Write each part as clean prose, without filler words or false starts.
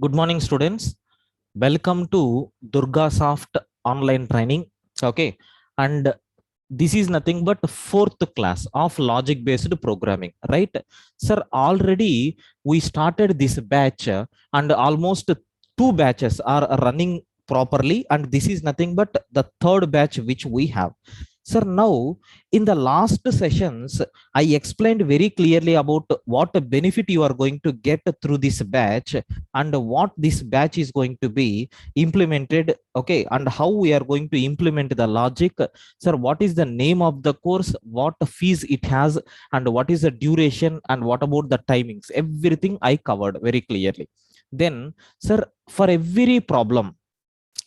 Good morning, students. Welcome to Durga Soft online training. Okay, and this is nothing but fourth class of logic based programming, right? Sir, already we started this batch and almost two batches are running properly, and this is nothing but the third batch which we have. Sir, now in the last sessions, I explained very clearly about what benefit you are going to get through this batch and what this batch is going to be implemented, okay, and how we are going to implement the logic. Sir, what is the name of the course, what fees it has, and what is the duration, and what about the timings? Everything I covered very clearly. Then, sir, for every problem,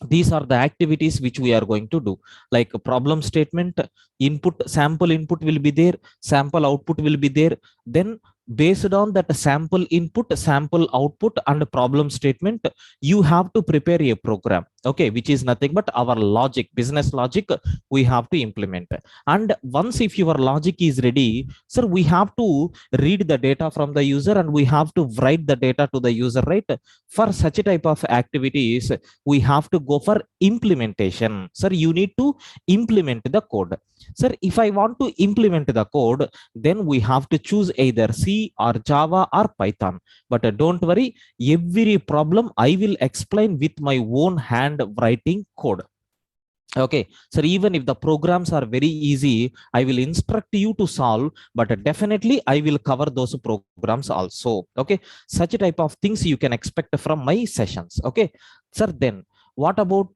these are the activities which we are going to do, like a problem statement, input, sample input will be there, sample output will be there. Then based on that sample input, sample output, and problem statement, you have to prepare a program, okay, which is nothing but our logic, business logic, we have to implement. And once if your logic is ready, sir, we have to read the data from the user and we have to write the data to the user, right? For such a type of activities, we have to go for implementation. Sir, you need to implement the code. Sir, if I want to implement the code, then we have to choose either C or Java or Python. But don't worry, every problem I will explain with my own hand writing code. Okay, so even if the programs are very easy, I will instruct you to solve, but definitely I will cover those programs also. Okay, such type of things you can expect from my sessions. Okay, sir, then what about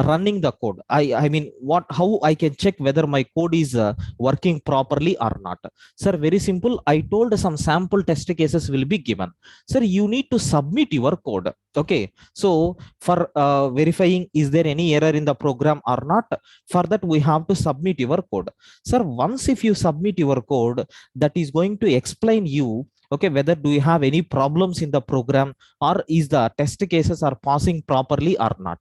running the code? I mean, what, how I can check whether my code is working properly or not? Sir, very simple. I told some sample test cases will be given. Sir, you need to submit your code. Okay, so for verifying is there any error in the program or not, for that we have to submit your code. Sir, once if you submit your code, that is going to explain you, okay, whether do you have any problems in the program, or is the test cases are passing properly or not.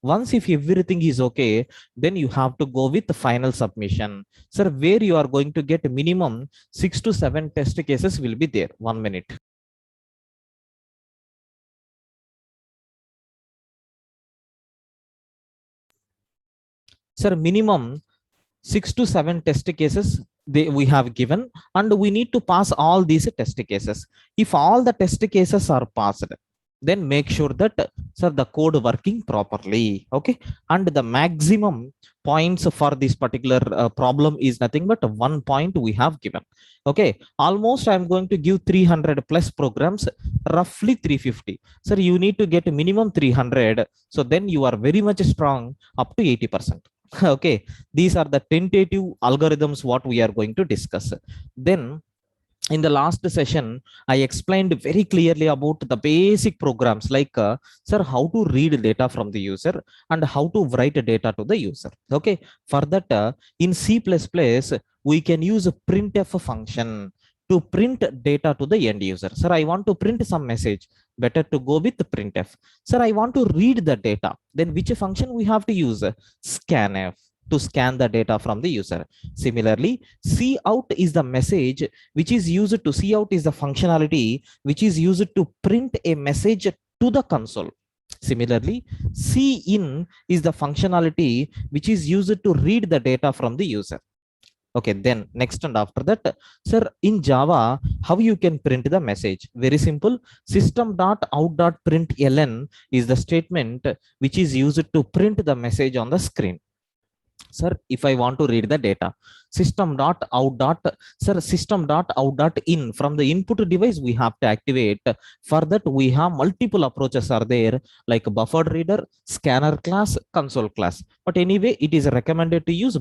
Once if everything is okay, then you have to go with the final submission. Sir, where you are going to get minimum 6 to 7 test cases will be there. 1 minute. Sir, minimum 6 to 7 test cases we have given, and we need to pass all these test cases. If all the test cases are passed, then make sure that, sir, the code working properly. Okay, and the maximum points for this particular problem is nothing but 1 point we have given. Okay, almost I'm going to give 300 plus programs, roughly 350. Sir, you need to get minimum 300, so then you are very much strong up to 80%. Okay, these are the tentative algorithms what we are going to discuss. Then in the last session, I explained very clearly about the basic programs, like sir, how to read data from the user and how to write data to the user. Okay, for that, in C++, we can use a printf function to print data to the end user. Sir, I want to print some message, better to go with the printf. Sir, I want to read the data, then which function we have to use? Scanf, to scan the data from the user. Similarly, cout is the message which is used to, see out is the functionality which is used to print a message to the console. Similarly, cin is the functionality which is used to read the data from the user. Okay, then next and after that, sir, in Java, how you can print the message? Very simple. System.out.println is the statement which is used to print the message on the screen. Sir, if I want to read the data, system dot out dot, sir, system dot out dot in, from the input device we have to activate. For that, we have multiple approaches are there, like buffered reader, scanner class, console class. But anyway, it is recommended to use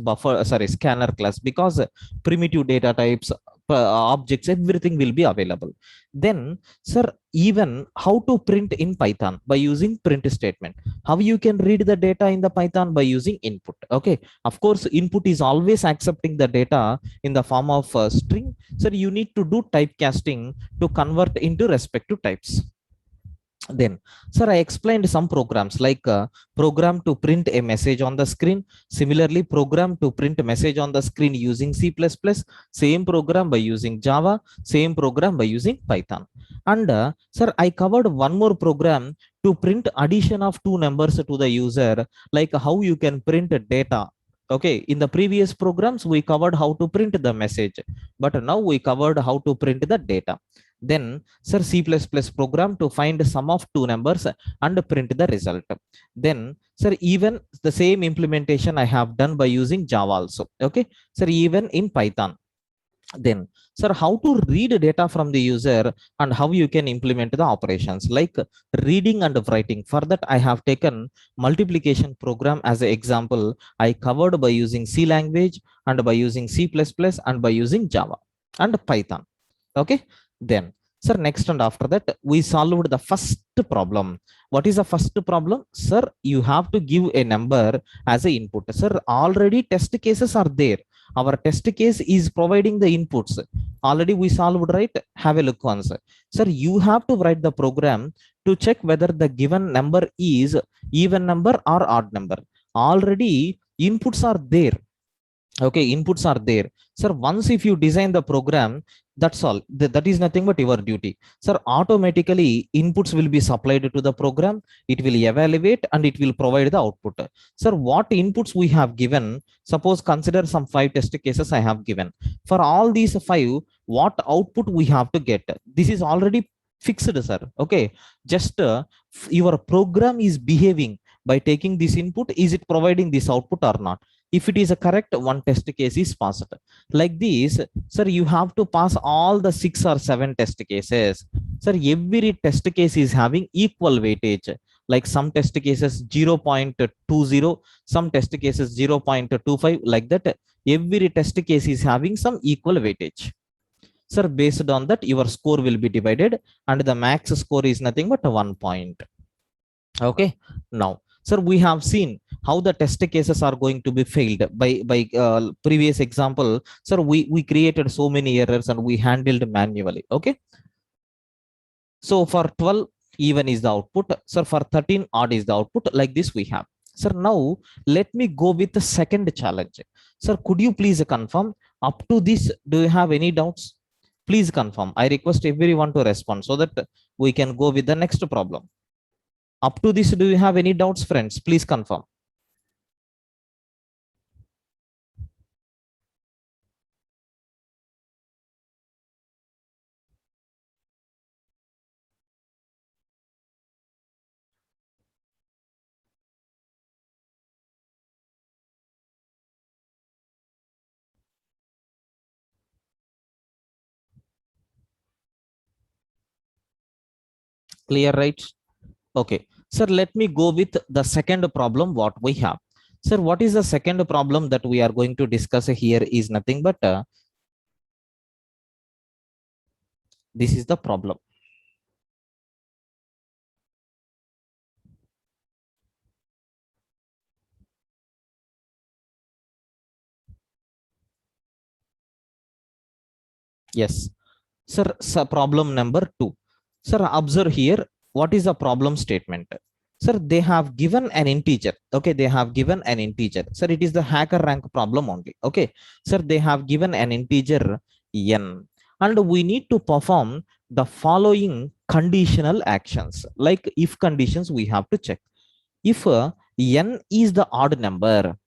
scanner class, because primitive data types, objects, everything will be available. Then, sir, even how to print in Python by using print statement. How you can read the data in the Python? By using input. Okay, of course, input is always accepting the data in the form of string. So you need to do typecasting to convert into respective types. Then, sir, I explained some programs like program to print a message on the screen. Similarly, program to print a message on the screen using C++, same program by using Java, same program by using Python. And sir, I covered one more program to print addition of two numbers to the user, like how you can print data. Okay, in the previous programs we covered how to print the message, but now we covered how to print the data. Then, sir, C++ program to find sum of two numbers and print the result. Then, sir, even the same implementation I have done by using Java also. Okay, sir, even in Python. Then, sir, how to read data from the user and how you can implement the operations like reading and writing. For that, I have taken multiplication program as an example. I covered by using C language and by using C++ and by using Java and Python. Okay, then, sir, next and after that we solved the first problem. What is the first problem, sir? You have to give a number as a input. Sir, already test cases are there. Our test case is providing the inputs. Already we solved, right? Have a look once. Sir, you have to write the program to check whether the given number is even number or odd number. Already inputs are there. Okay, inputs are there. Sir, once if you design the program, that's all. That is nothing but your duty. Sir, automatically inputs will be supplied to the program. It will evaluate and it will provide the output. Sir, what inputs we have given? Suppose consider some 5 test cases I have given. For all these 5, what output we have to get? This is already fixed, sir. Okay, just your program is behaving by taking this input. Is it providing this output or not? If it is a correct, one test case is passed. Like this, sir, you have to pass all the 6 or 7 test cases. Sir, every test case is having equal weightage. Like some test cases 0.20, some test cases 0.25, like that. Every test case is having some equal weightage. Sir, based on that, your score will be divided, and the max score is nothing but 1 point. Okay, now, sir, we have seen how the test cases are going to be failed by previous example. Sir, we created so many errors and we handled manually. Okay, so for 12 even is the output. Sir, for 13 odd is the output. Like this we have. Sir, now let me go with the second challenge. Sir, could you please confirm up to this? Do you have any doubts? Please confirm. I request everyone to respond so that we can go with the next problem. Up to this, do you have any doubts, friends? Please confirm. Clear, right? Okay. Sir, let me go with the second problem what we have. Sir, what is the second problem that we are going to discuss here is nothing but this is the problem. Yes. Sir, problem number 2. Sir, observe here. What is the problem statement? Sir, they have given an integer. Okay, they have given an integer. Sir, it is the hacker rank problem only. Okay, sir, they have given an integer n, and we need to perform the following conditional actions. Like if conditions, we have to check. If n is the odd number,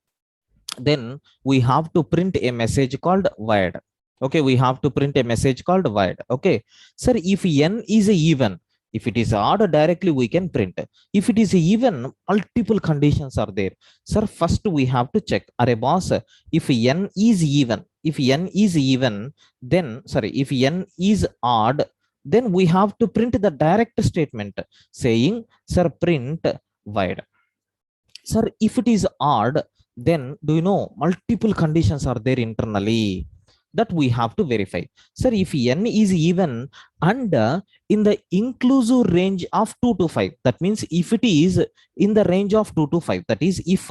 then we have to print a message called void. Okay, we have to print a message called void. Okay, sir, if n is a even, if it is odd, directly we can print. If it is even, multiple conditions are there. Sir, first we have to check, array boss, if n is even, if n is even, then, sorry, if n is odd, then we have to print the direct statement saying, sir, print void. Sir, if it is odd, then do you know multiple conditions are there internally that we have to verify. Sir, if n is even and in the inclusive range of 2 to 5, that means if it is in the range of 2 to 5, that is if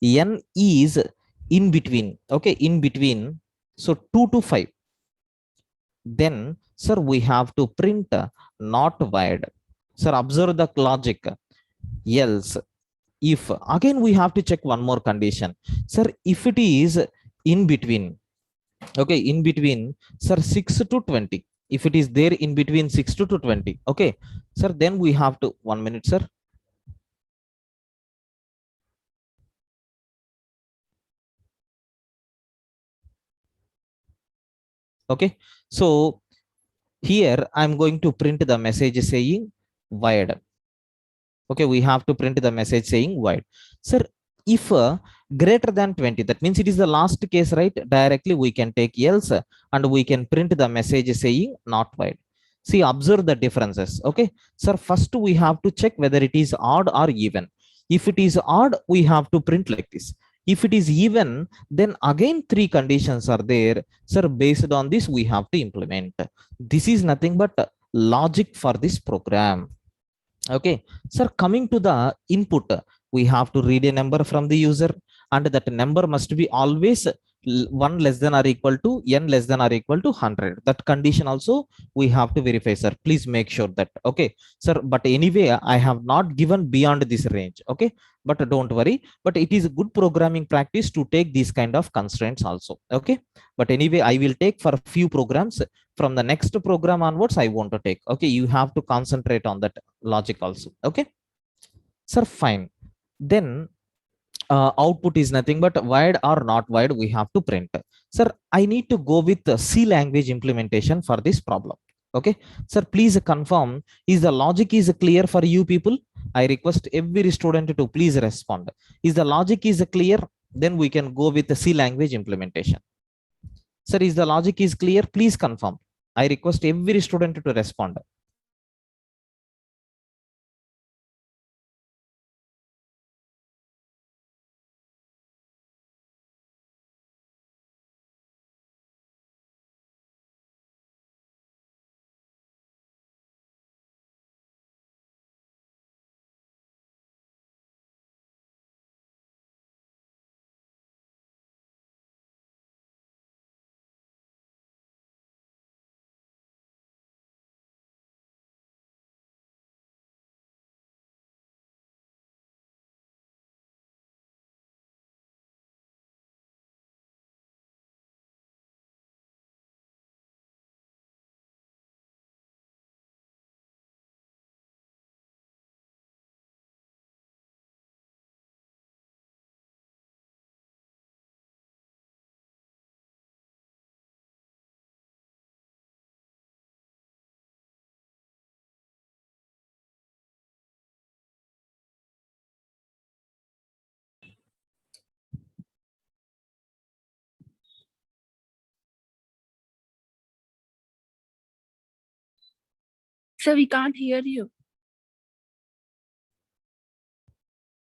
n is in between, okay, in between, so 2 to 5, then, sir, we have to print not void. Sir, observe the logic. Else, if again we have to check one more condition. Sir, if it is in between, okay, in between, sir, 6 to 20, if it is there in between 6 to 20, okay, sir, then we have to, 1 minute, sir. Okay, so here I'm going to print the message saying void. Okay, we have to print the message saying void. Sir, if greater than 20, that means it is the last case, right? Directly we can take else and we can print the message saying not void. See, observe the differences. Okay, sir, first we have to check whether it is odd or even. If it is odd, we have to print like this. If it is even, then again three conditions are there. Sir, based on this we have to implement. This is nothing but logic for this program. Okay, sir, coming to the input, we have to read a number from the user, and that number must be always 1 less than or equal to n less than or equal to 100. That condition also we have to verify, sir. Please make sure that. Okay, sir, but anyway I have not given beyond this range. Okay, but don't worry, but it is a good programming practice to take these kind of constraints also. Okay, but anyway I will take for a few programs. From the next program onwards I want to take. Okay, you have to concentrate on that logic also. Okay, sir, fine. Then output is nothing but void or not void we have to print. Sir, I need to go with the C language implementation for this problem. Okay, sir, please confirm, is the logic is clear for you people? I request every student to please respond. Is the logic is clear? Then we can go with the C language implementation. Sir, is the logic is clear? Please confirm. I request every student to respond. Sir, we can't hear you.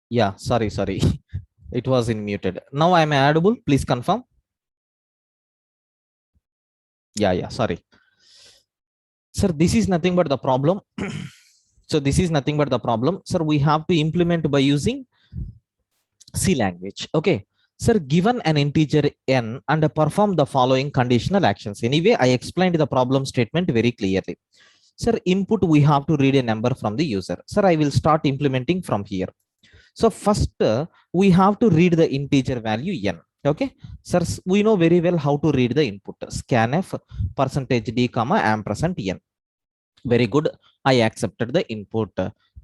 Yeah, sorry. It was in muted. Now I'm audible. Please confirm. Yeah, sorry. Sir, this is nothing but the problem. So this is nothing but the problem. Sir, we have to implement by using C language. Okay. Sir, given an integer n and perform the following conditional actions. Anyway, I explained the problem statement very clearly. Sir, input, we have to read a number from the user. Sir, I will start implementing from here. So first, we have to read the integer value n. Okay, sir, we know very well how to read the input. Scanf %d comma ampersand n. Very good. I accepted the input.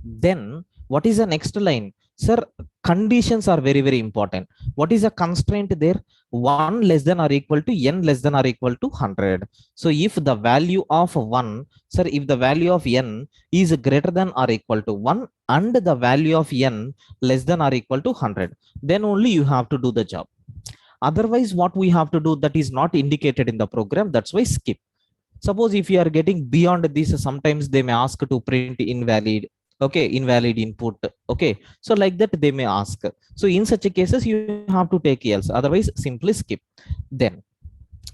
Then what is the next line? Sir, conditions are very important. What is a constraint there? 1 less than or equal to n less than or equal to 100. So if the value of 1, sir, if the value of n is greater than or equal to 1 and the value of n less than or equal to 100, then only you have to do the job. Otherwise, what we have to do, that is not indicated in the program. That's why skip. Suppose if you are getting beyond this, sometimes they may ask to print invalid. Okay, invalid input. Okay, so like that they may ask. So in such cases you have to take else, otherwise simply skip. Then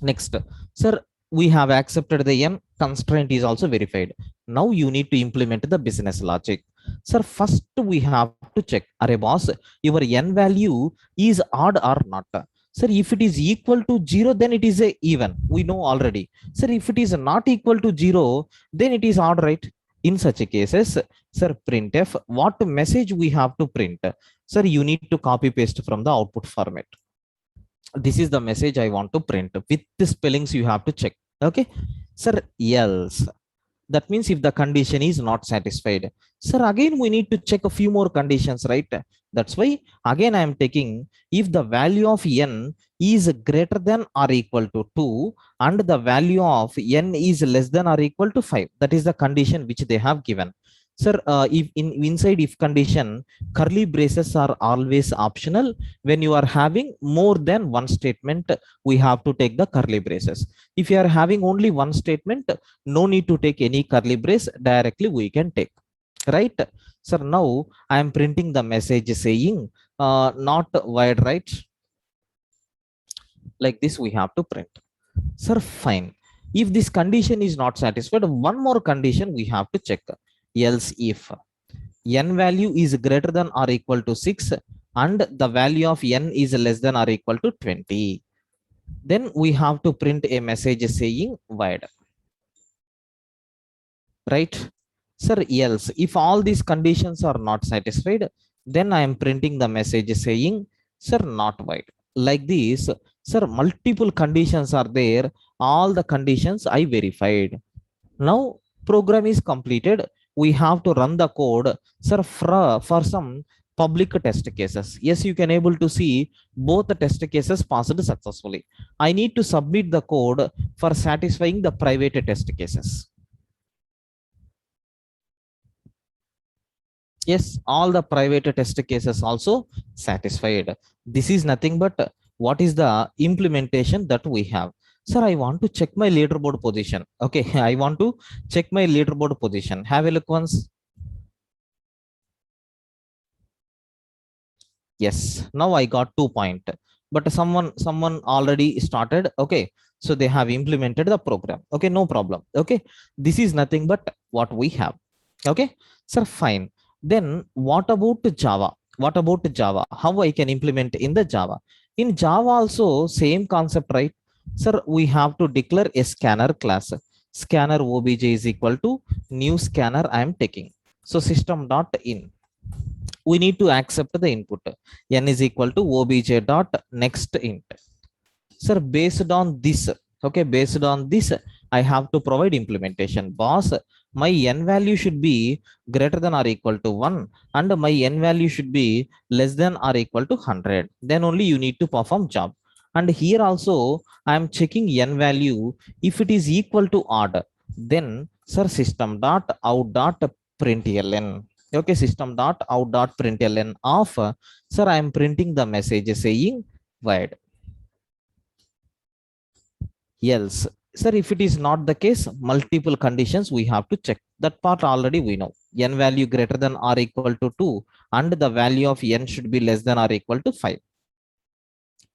next, sir, we have accepted the n, constraint is also verified. Now you need to implement the business logic. Sir, first we have to check, array boss, your n value is odd or not. Sir, if it is equal to 0, then it is a even. We know already. Sir, if it is not equal to 0, then it is odd, right? In such cases, sir, printf, what message we have to print? Sir, you need to copy paste from the output format. This is the message I want to print. With the spellings you have to check. Okay, sir, else. That means if the condition is not satisfied, sir, again we need to check a few more conditions, right? That's why again I am taking, if the value of n is greater than or equal to 2 and the value of n is less than or equal to 5, that is the condition which they have given. Sir, if inside if condition, curly braces are always optional. When you are having more than one statement, we have to take the curly braces. If you are having only one statement, no need to take any curly brace, directly we can take, right? Sir, now I am printing the message saying not void, right? Like this we have to print. Sir, fine. If this condition is not satisfied, one more condition we have to check. Else if n value is greater than or equal to 6 and the value of n is less than or equal to 20, then we have to print a message saying void, right? Sir, else if all these conditions are not satisfied, then I am printing the message saying, sir, not void. Like this, sir, multiple conditions are there. All the conditions I verified. Now program is completed. We have to run the code, sir, for some public test cases. Yes, you can able to see both the test cases passed successfully. I need to submit the code for satisfying the private test cases. Yes, all the private test cases also satisfied. This is nothing but what is the implementation that we have. Sir, I want to check my leaderboard position. Okay, I want to check my leaderboard position. Have a look once. Yes, now I got 2 point, but someone already started. Okay, so they have implemented the program. Okay, no problem. Okay, this is nothing but what we have. Okay, sir, fine. Then what about Java? What about Java? How I can implement in the Java? In Java also same concept, right? Sir, we have to declare a scanner class. Scanner obj is equal to new scanner I am taking. So system dot in, we need to accept the input. N is equal to obj dot next int. Sir, based on this, okay, based on this, I have to provide implementation. Boss, my n value should be greater than or equal to 1 and my n value should be less than or equal to 100. Then only you need to perform job. And here also I am checking n value. If it is equal to odd, then sir, system dot out dot println. Okay, system dot out dot println of, sir, I am printing the message saying void. Else, sir, if it is not the case, multiple conditions we have to check. That part already we know. N value greater than or equal to 2 and the value of n should be less than or equal to 5.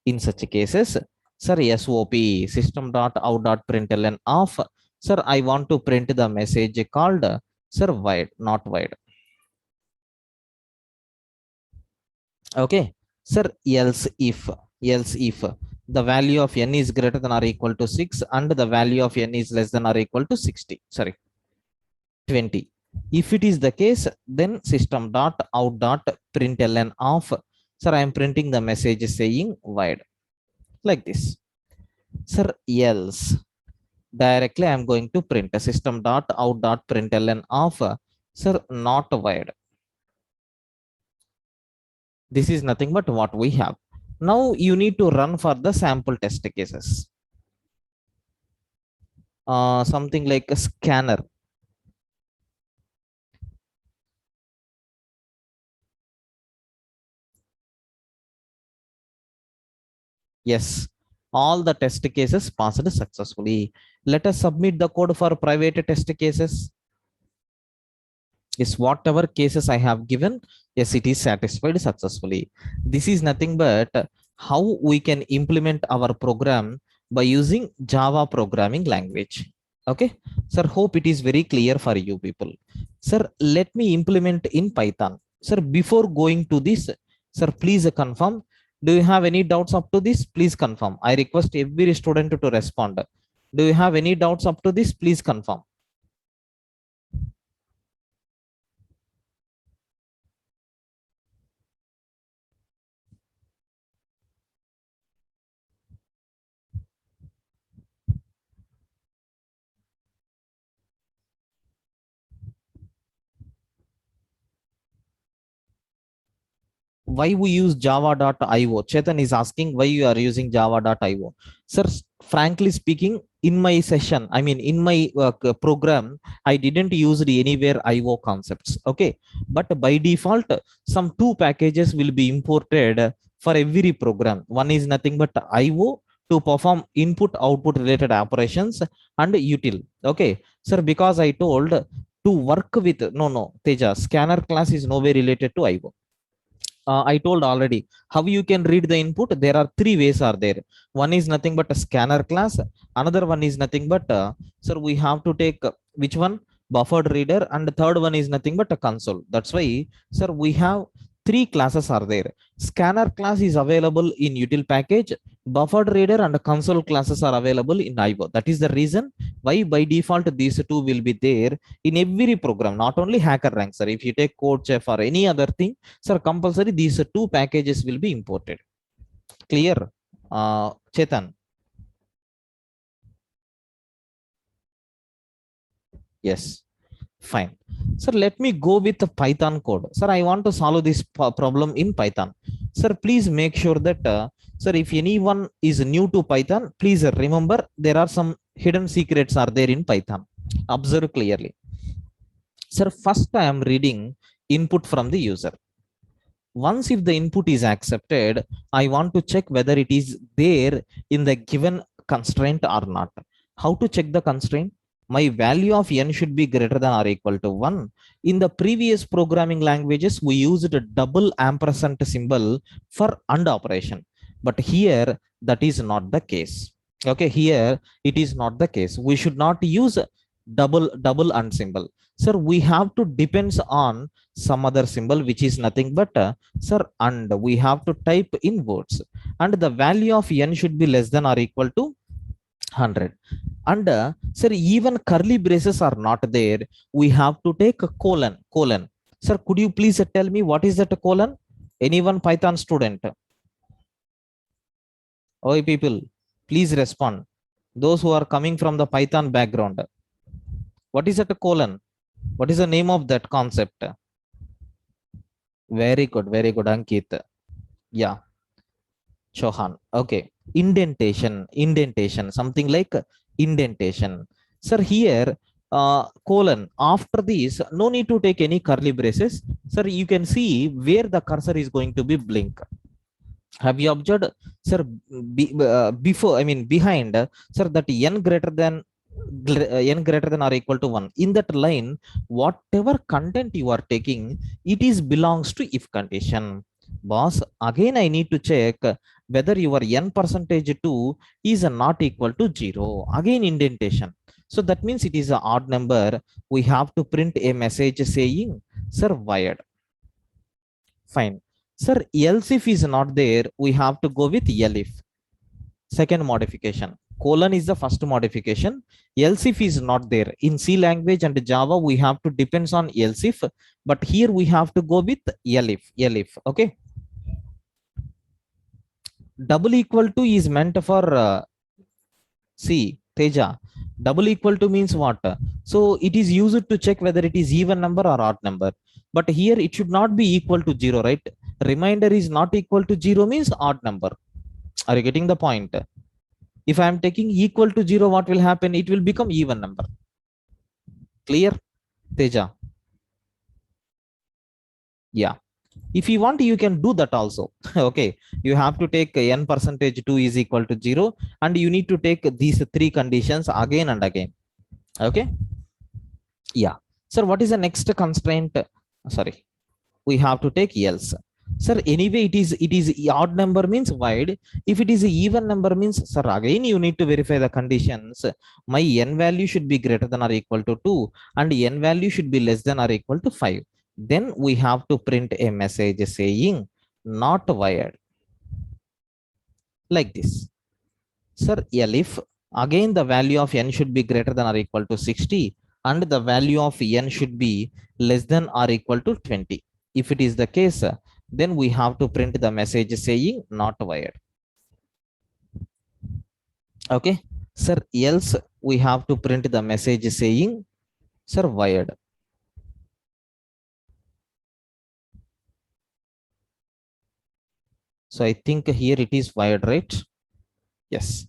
In such cases, sir, SOP, system dot out dot println of, sir, I want to print the message called, sir, void, not void. Okay, sir, else if the value of n is greater than or equal to 6 and the value of n is less than or equal to 60, sorry, 20. If it is the case, then system dot out dot println of, sir, I am printing the message saying void, like this. Sir, else directly I am going to print a system dot out dot println of, sir, not void. This is nothing but what we have. Now you need to run for the sample test cases. Something like a scanner. Yes, all the test cases passed successfully. Let us submit the code for private test cases. Yes, whatever cases I have given, yes, it is satisfied successfully. This is nothing but how we can implement our program by using Java programming language. Okay, sir, hope it is very clear for you people. Sir, let me implement in Python. Sir, before going to this, sir, please confirm. Do you have any doubts up to this? Please confirm. I request every student to respond. Do you have any doubts up to this? Please confirm. why we use java.io. Chetan is asking why you are using java.io. Sir, frankly speaking, in my session, I mean in my program, I didn't use anywhere io concepts. Okay, but by default some two packages will be imported for every program. One is nothing but io to perform input output related operations, and util. Okay, sir, because I told to work with, no Teja, scanner class is nowhere related to io. I told already how you can read the input. There are three ways are there. One is nothing but a scanner class. Another one is nothing but sir, we have to take which one, buffered reader, and the third one is nothing but a console. That's why, sir, we have three classes are there. Scanner class is available in util package, buffered reader and console classes are available in io. That is the reason why by default these two will be there in every program, not only hacker rank, sir. If you take code chef or any other thing, sir, compulsory these two packages will be imported. Clear, Chetan? Yes, fine. Sir, let me go with the Python code. Sir, I want to solve this problem in Python. Sir, please make sure that, sir, if anyone is new to Python, please remember there are some hidden secrets are there in Python. Observe clearly. Sir, first I am reading input from the user. Once if the input is accepted, I want to check whether it is there in the given constraint or not. How to check the constraint? My value of n should be greater than or equal to 1. In the previous programming languages, we used a double ampersand symbol for AND operation. But here, that is not the case. Okay, here it is not the case. We should not use double AND symbol. Sir, we have to depends on some other symbol, which is nothing but sir, and we have to type in words, and the value of n should be less than or equal to 100. And sir, even curly braces are not there. We have to take a colon. Sir, could you please tell me what is that colon? Anyone Python student? Oh, people, please respond. Those who are coming from the Python background, what is that colon? What is the name of that concept? Very good, Ankit. Yeah, Chauhan. Okay, indentation, something like indentation. Sir, here colon after this, no need to take any curly braces. Sir, you can see where the cursor is going to be blink. Have you observed, sir? Before, I mean behind, sir, that n greater than or equal to 1, in that line, whatever content you are taking, it is belongs to if condition. Boss, again I need to check whether your n percentage 2 is not equal to 0. Again indentation. So that means it is an odd number. We have to print a message saying, sir, wired. Fine. Sir, else if is not there, we have to go with elif. Second modification. Colon is the first modification. Else if is not there. In C language and Java, we have to depends on else if, but here we have to go with elif. Okay. Double equal to is meant for C, Teja. Double equal to means what? So it is used to check whether it is even number or odd number. But here it should not be equal to 0, right? Remainder is not equal to 0 means odd number. Are you getting the point? If I am taking equal to 0, what will happen? It will become even number. Clear, Teja? Yeah. If you want, you can do that also. Okay. You have to take n percentage 2 is equal to 0, and you need to take these three conditions again and again. Okay. Yeah. Sir, what is the next constraint? Sorry. We have to take else. Sir, anyway, it is odd number means wide. If it is a even number means, sir, again you need to verify the conditions. My n value should be greater than or equal to 2, and n value should be less than or equal to 5. Then we have to print a message saying not wired, like this. Sir, elif, again the value of n should be greater than or equal to 60, and the value of n should be less than or equal to 20. If it is the case, then we have to print the message saying not wired. Okay. Sir, else we have to print the message saying, sir, wired. So I think here it is wired, right? Yes.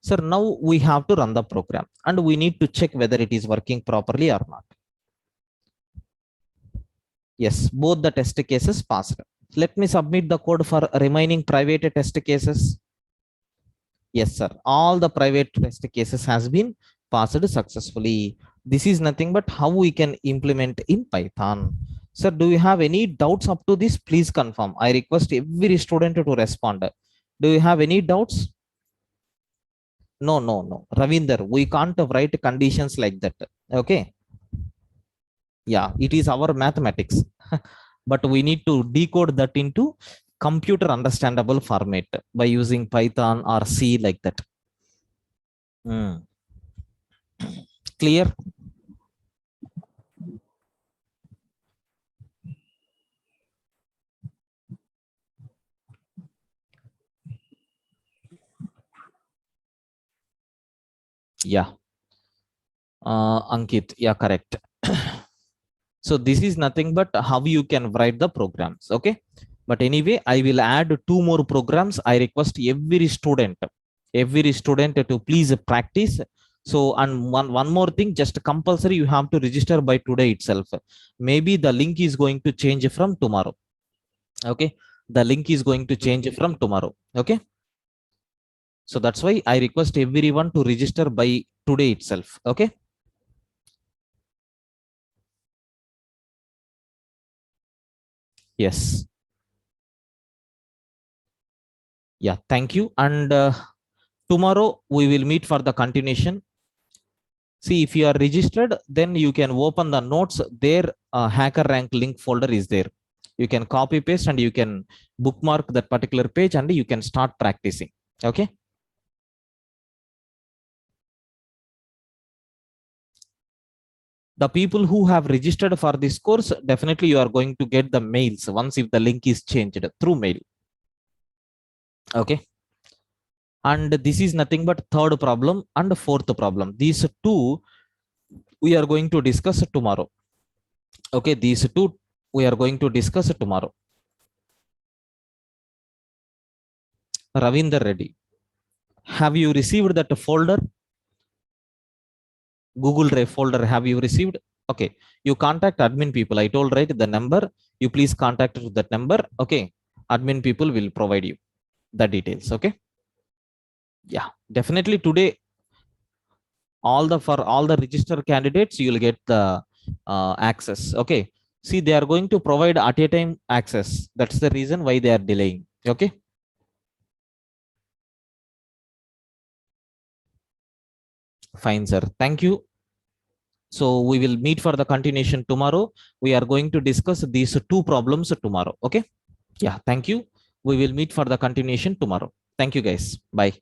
Sir, now we have to run the program and we need to check whether it is working properly or not. Yes, both the test cases passed. Let me submit the code for remaining private test cases. Yes, sir. All the private test cases has been passed successfully. This is nothing but how we can implement in Python. Sir, do you have any doubts up to this? Please confirm. I request every student to respond. Do you have any doubts? No, no, no. Ravinder, we can't write conditions like that. Okay. Yeah, it is our mathematics. But we need to decode that into computer understandable format by using Python or C like that. Clear? Yeah. Ankit, yeah, correct. So this is nothing but how you can write the programs. Okay. But anyway, I will add 2 more programs. I request every student to please practice. So, and one more thing, just compulsory, you have to register by today itself. Maybe the link is going to change from tomorrow. Okay. The link is going to change from tomorrow. Okay. So that's why I request everyone to register by today itself. Okay. Yes. Yeah. Thank you. And tomorrow we will meet for the continuation. See, if you are registered, then you can open the notes. There, HackerRank link folder is there. You can copy paste and you can bookmark that particular page and you can start practicing. Okay. The people who have registered for this course, definitely you are going to get the mails once if the link is changed through mail. Okay. And this is nothing but third problem and fourth problem. These two we are going to discuss tomorrow. Okay, these two we are going to discuss tomorrow. Ravinder Reddy, have you received that folder? Google Drive folder, have you received? Okay, you contact admin people. I told right the number. You please contact that number. Okay, admin people will provide you the details. Okay. Yeah, definitely today for all the registered candidates you will get the access. Okay, see, they are going to provide at a time access. That's the reason why they are delaying. Okay. Fine, sir. Thank you. So we will meet for the continuation tomorrow. We are going to discuss these two problems tomorrow. Okay. Yeah. Thank you. We will meet for the continuation tomorrow. Thank you, guys. Bye.